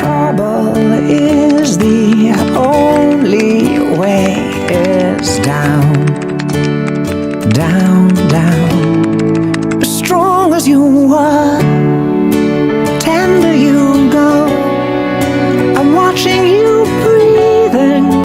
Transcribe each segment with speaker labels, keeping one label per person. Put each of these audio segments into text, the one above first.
Speaker 1: trouble is the only way is down, down, down. As strong as you are, tender you go. I'm watching you breathing.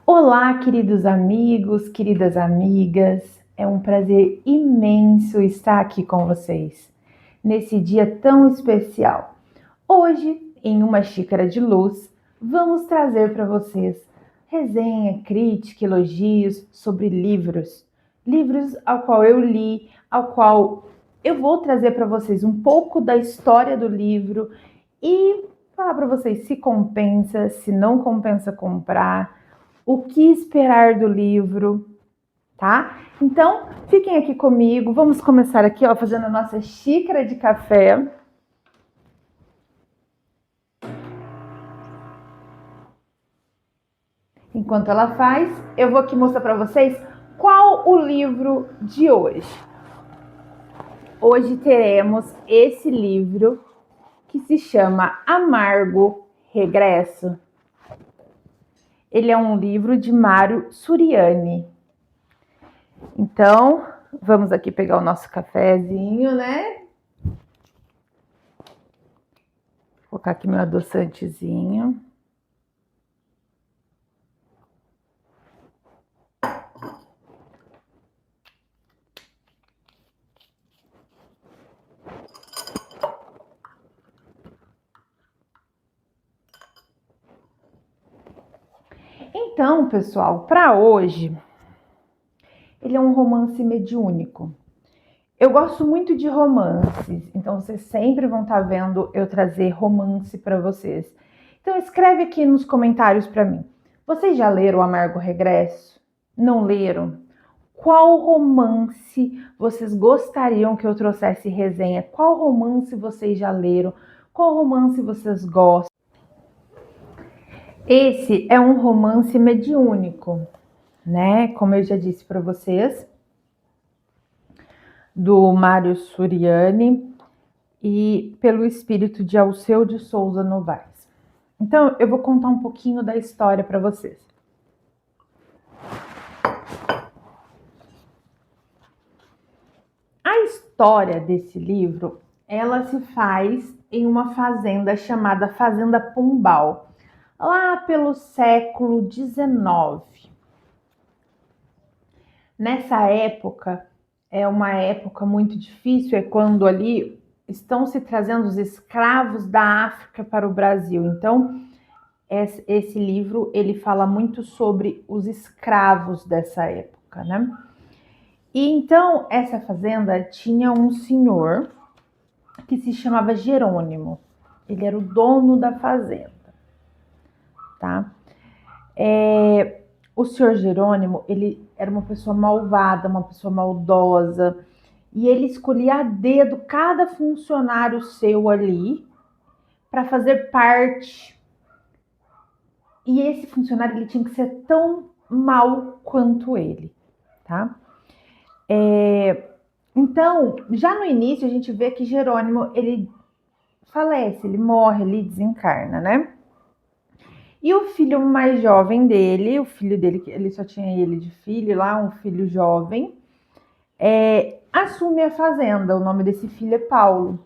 Speaker 2: Olá, queridos amigos, queridas amigas. É um prazer imenso estar aqui com vocês nesse dia tão especial. Hoje, em Uma Xícara de Luz, vamos trazer para vocês resenha, crítica, elogios sobre livros. Livros ao qual eu li, ao qual eu vou trazer para vocês um pouco da história do livro e falar para vocês se compensa, se não compensa comprar, o que esperar do livro, tá? Então, fiquem aqui comigo. Vamos começar aqui, ó, fazendo a nossa xícara de café. Enquanto ela faz, eu vou aqui mostrar para vocês qual o livro de hoje. Hoje teremos esse livro que se chama Amargo Regresso. Ele é um livro de Mário Suriani. Então, vamos aqui pegar o nosso cafezinho, né? Vou colocar aqui meu adoçantezinho. Então, pessoal, para hoje, ele é um romance mediúnico. Eu gosto muito de romances, então vocês sempre vão estar vendo eu trazer romance para vocês. Então escreve aqui nos comentários para mim. Vocês já leram O Amargo Regresso? Não leram? Qual romance vocês gostariam que eu trouxesse resenha? Qual romance vocês já leram? Qual romance vocês gostam? Esse é um romance mediúnico, né? Como eu já disse para vocês, do Mário Suriani e pelo espírito de Alceu de Souza Novaes. Então, eu vou contar um pouquinho da história para vocês. A história desse livro, ela se faz em uma fazenda chamada Fazenda Pombal, lá pelo século XIX. Nessa época, é uma época muito difícil, é quando ali estão se trazendo os escravos da África para o Brasil. Então, esse livro, ele fala muito sobre os escravos dessa época, né? E então, essa fazenda tinha um senhor que se chamava Jerônimo. Ele era o dono da fazenda, tá? O senhor Jerônimo, ele era uma pessoa malvada, uma pessoa maldosa, e ele escolhia a dedo cada funcionário seu ali para fazer parte. E esse funcionário, ele tinha que ser tão mal quanto ele, tá? Então, já no início, a gente vê que Jerônimo, ele falece, ele morre, ele desencarna, né? E o filho mais jovem dele, o filho dele, ele só tinha ele de filho lá, um filho jovem, assume a fazenda. O nome desse filho é Paulo.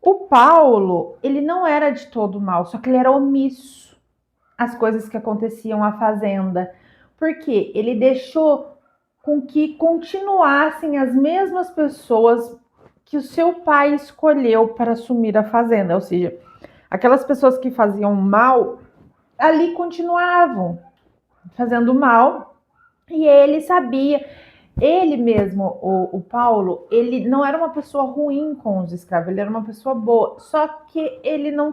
Speaker 2: O Paulo, ele não era de todo mal, só que ele era omisso às coisas que aconteciam à fazenda. Porque ele deixou com que continuassem as mesmas pessoas que o seu pai escolheu para assumir a fazenda. Ou seja, aquelas pessoas que faziam mal, ali continuavam fazendo mal, e ele sabia, ele mesmo, o Paulo, ele não era uma pessoa ruim com os escravos, ele era uma pessoa boa, só que ele não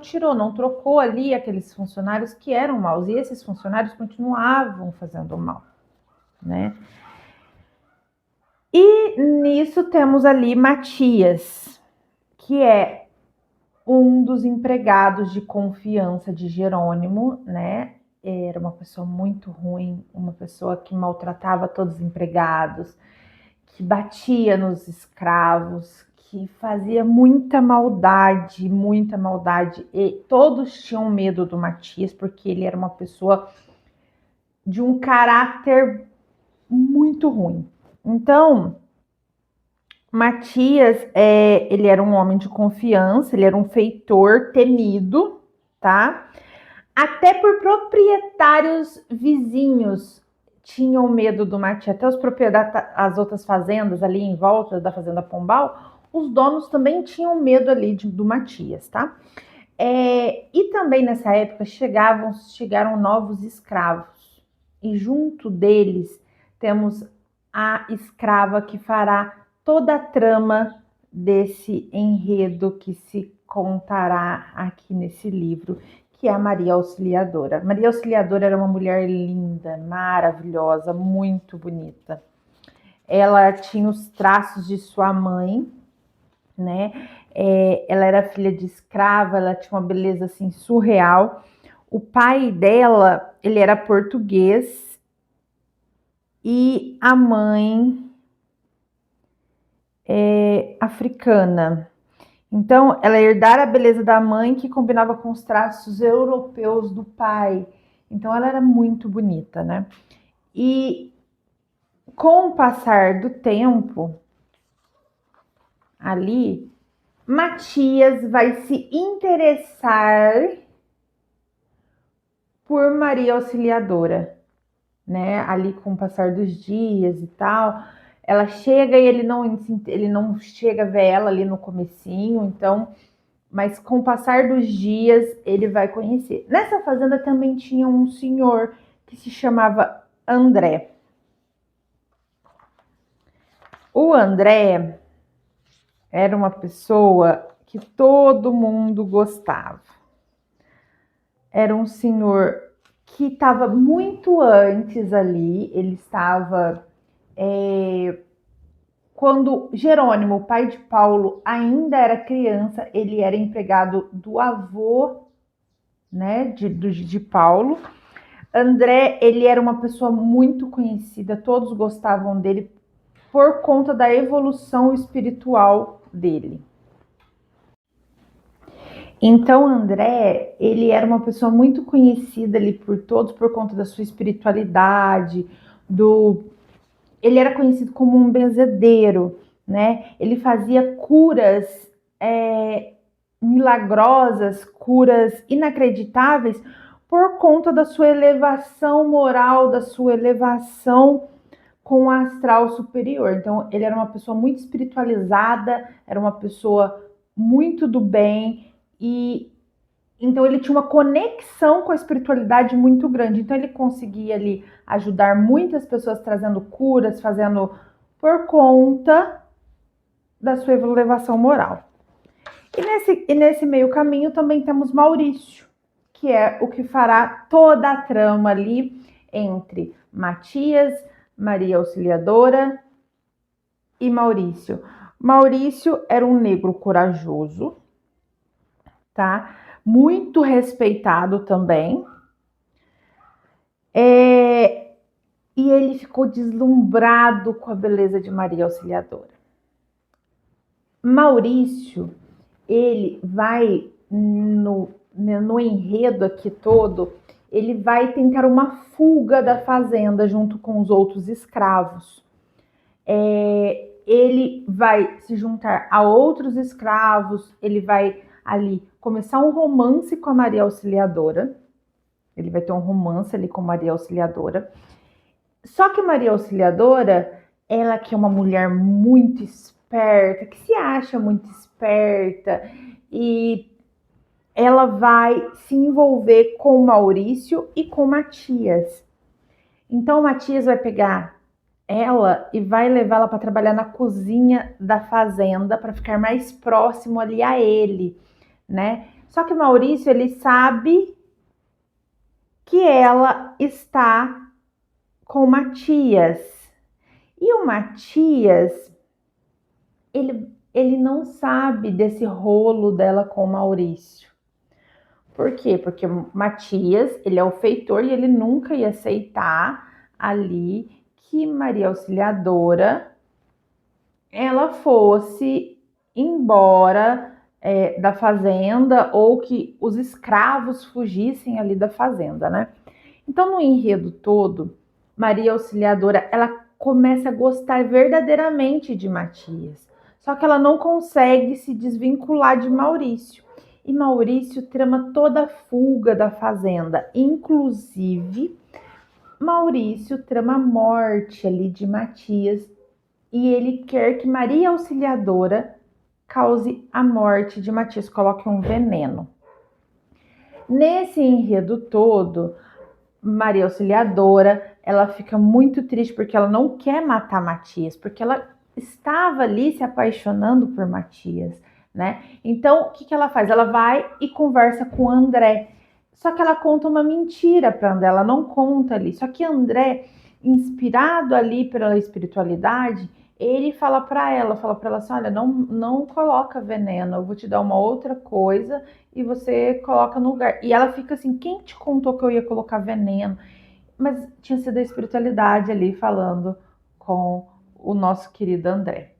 Speaker 2: trocou ali aqueles funcionários que eram maus, e esses funcionários continuavam fazendo mal, né? E nisso temos ali Matias, que é um dos empregados de confiança de Jerônimo, né? Era uma pessoa muito ruim, uma pessoa que maltratava todos os empregados, que batia nos escravos, que fazia muita maldade, e todos tinham medo do Matias, porque ele era uma pessoa de um caráter muito ruim. Então, Matias, ele era um homem de confiança, ele era um feitor temido, tá? Até por proprietários vizinhos tinham medo do Matias, até os proprietários, as outras fazendas ali em volta da fazenda Pombal, os donos também tinham medo ali do Matias, tá? E também nessa época chegaram novos escravos, e junto deles temos a escrava que fará toda a trama desse enredo que se contará aqui nesse livro, que é a Maria Auxiliadora. Maria Auxiliadora era uma mulher linda, maravilhosa, muito bonita. Ela tinha os traços de sua mãe, né? Ela era filha de escrava, ela tinha uma beleza assim surreal. O pai dela, ele era português e a mãe africana. Então, ela herdara a beleza da mãe que combinava com os traços europeus do pai. Então, ela era muito bonita, né? E com o passar do tempo, ali, Matias vai se interessar por Maria Auxiliadora, né? Ali com o passar dos dias e tal, ela chega e ele não chega a ver ela ali no comecinho, então, mas com o passar dos dias ele vai conhecer. Nessa fazenda também tinha um senhor que se chamava André. O André era uma pessoa que todo mundo gostava. Era um senhor que estava muito antes ali, ele estava quando Jerônimo, o pai de Paulo, ainda era criança, ele era empregado do avô, né, de Paulo. André, ele era uma pessoa muito conhecida, todos gostavam dele por conta da evolução espiritual dele. Então, André, ele era uma pessoa muito conhecida ali por todos por conta da sua espiritualidade, ele era conhecido como um benzedeiro, né? Ele fazia curas milagrosas, curas inacreditáveis por conta da sua elevação moral, da sua elevação com o astral superior. Então, ele era uma pessoa muito espiritualizada, era uma pessoa muito do bem, e então ele tinha uma conexão com a espiritualidade muito grande. Então ele conseguia ali ajudar muitas pessoas trazendo curas, fazendo por conta da sua elevação moral. E nesse meio caminho também temos Maurício, que é o que fará toda a trama ali entre Matias, Maria Auxiliadora e Maurício. Maurício era um negro corajoso, tá? Muito respeitado também. E ele ficou deslumbrado com a beleza de Maria Auxiliadora. Maurício, ele vai no enredo aqui todo, ele vai tentar uma fuga da fazenda junto com os outros escravos. Ele vai se juntar a outros escravos, ele vai ali começar um romance com a Maria Auxiliadora. Ele vai ter um romance ali com Maria Auxiliadora. Só que Maria Auxiliadora, ela que é uma mulher muito esperta, que se acha muito esperta, e ela vai se envolver com Maurício e com Matias. Então o Matias vai pegar ela e vai levá-la para trabalhar na cozinha da fazenda para ficar mais próximo ali a ele, né? Só que Maurício, ele sabe que ela está com o Matias. E o Matias, ele não sabe desse rolo dela com o Maurício. Por quê? Porque o Matias, ele é o feitor e ele nunca ia aceitar ali que Maria Auxiliadora ela fosse embora da fazenda, ou que os escravos fugissem ali da fazenda, né? Então, no enredo todo, Maria Auxiliadora, ela começa a gostar verdadeiramente de Matias. Só que ela não consegue se desvincular de Maurício. E Maurício trama toda a fuga da fazenda. Inclusive, Maurício trama a morte ali de Matias. E ele quer que Maria Auxiliadora cause a morte de Matias, coloque um veneno. Nesse enredo todo, Maria Auxiliadora, ela fica muito triste porque ela não quer matar Matias, porque ela estava ali se apaixonando por Matias, né? Então, o que ela faz? Ela vai e conversa com André. Só que ela conta uma mentira para André, ela não conta ali. Só que André, inspirado ali pela espiritualidade, ele fala para ela assim, olha, não coloca veneno, eu vou te dar uma outra coisa e você coloca no lugar. E ela fica assim, quem te contou que eu ia colocar veneno? Mas tinha sido a espiritualidade ali falando com o nosso querido André.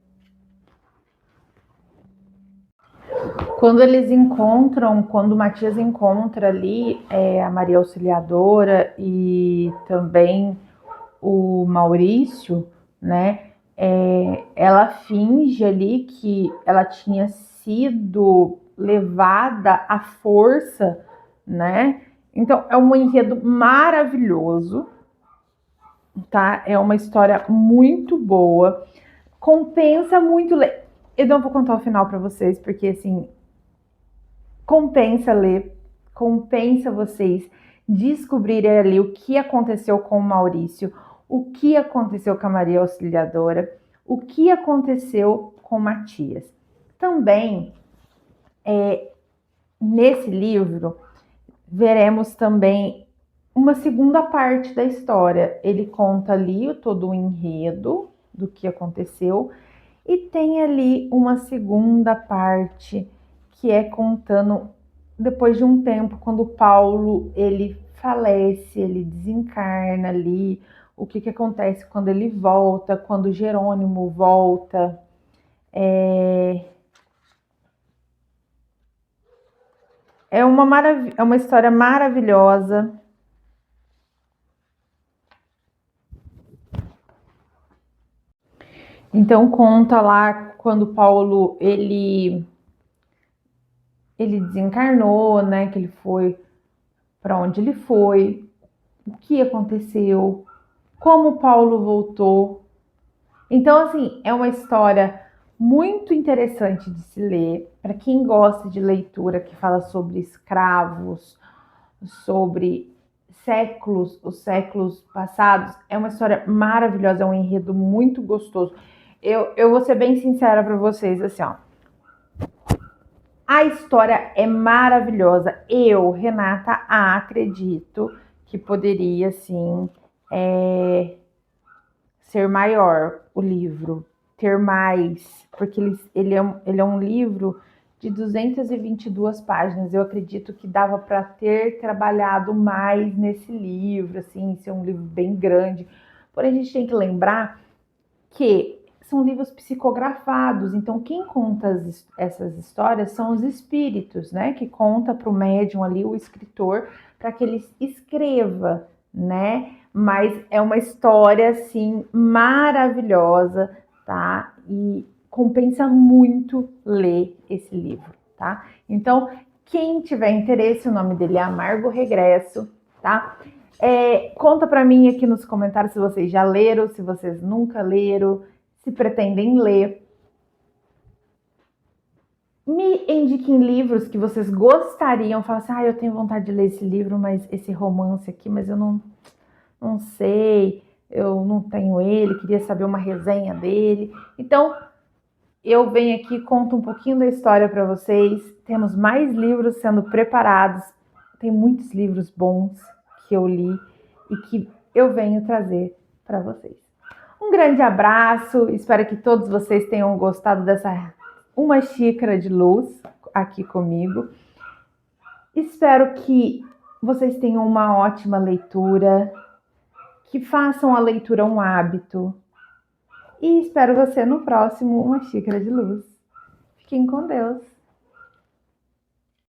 Speaker 2: Quando o Matias encontra ali a Maria Auxiliadora e também o Maurício, né? Ela finge ali que ela tinha sido levada à força, né? Então é um enredo maravilhoso, tá? É uma história muito boa, compensa muito ler. Eu não vou contar o final para vocês, porque assim, compensa ler, compensa vocês descobrirem ali o que aconteceu com o Maurício, o que aconteceu com a Maria Auxiliadora, o que aconteceu com o Matias. Também, nesse livro, veremos também uma segunda parte da história. Ele conta ali todo o enredo do que aconteceu e tem ali uma segunda parte que é contando depois de um tempo, quando Paulo ele falece, ele desencarna ali, o que acontece quando ele volta, quando Jerônimo volta. É uma história maravilhosa. Então conta lá quando Paulo ele desencarnou, né? Que ele foi para onde ele foi, o que aconteceu, como Paulo voltou. Então, assim, é uma história muito interessante de se ler para quem gosta de leitura que fala sobre escravos, sobre séculos, os séculos passados. É uma história maravilhosa, é um enredo muito gostoso. Eu vou ser bem sincera para vocês, assim, ó. A história é maravilhosa. Eu, Renata, acredito que poderia, sim, ser maior o livro, ter mais, porque ele é um livro de 222 páginas. Eu acredito que dava para ter trabalhado mais nesse livro, assim, ser um livro bem grande. Porém, a gente tem que lembrar que são livros psicografados, então quem conta essas histórias são os espíritos, né? Que conta para o médium ali, o escritor, para que ele escreva, né? Mas é uma história, assim, maravilhosa, tá? E compensa muito ler esse livro, tá? Então, quem tiver interesse, o nome dele é Amargo Regresso, tá? Conta para mim aqui nos comentários se vocês já leram, se vocês nunca leram, se pretendem ler. Me indiquem livros que vocês gostariam, falam assim, eu tenho vontade de ler esse livro, mas esse romance aqui, mas eu não sei, eu não tenho ele, queria saber uma resenha dele. Então, eu venho aqui, conto um pouquinho da história para vocês. Temos mais livros sendo preparados. Tem muitos livros bons que eu li e que eu venho trazer para vocês. Um grande abraço, espero que todos vocês tenham gostado dessa uma xícara de luz aqui comigo. Espero que vocês tenham uma ótima leitura, que façam a leitura um hábito. E espero você no próximo Uma Xícara de Luz. Fiquem com Deus.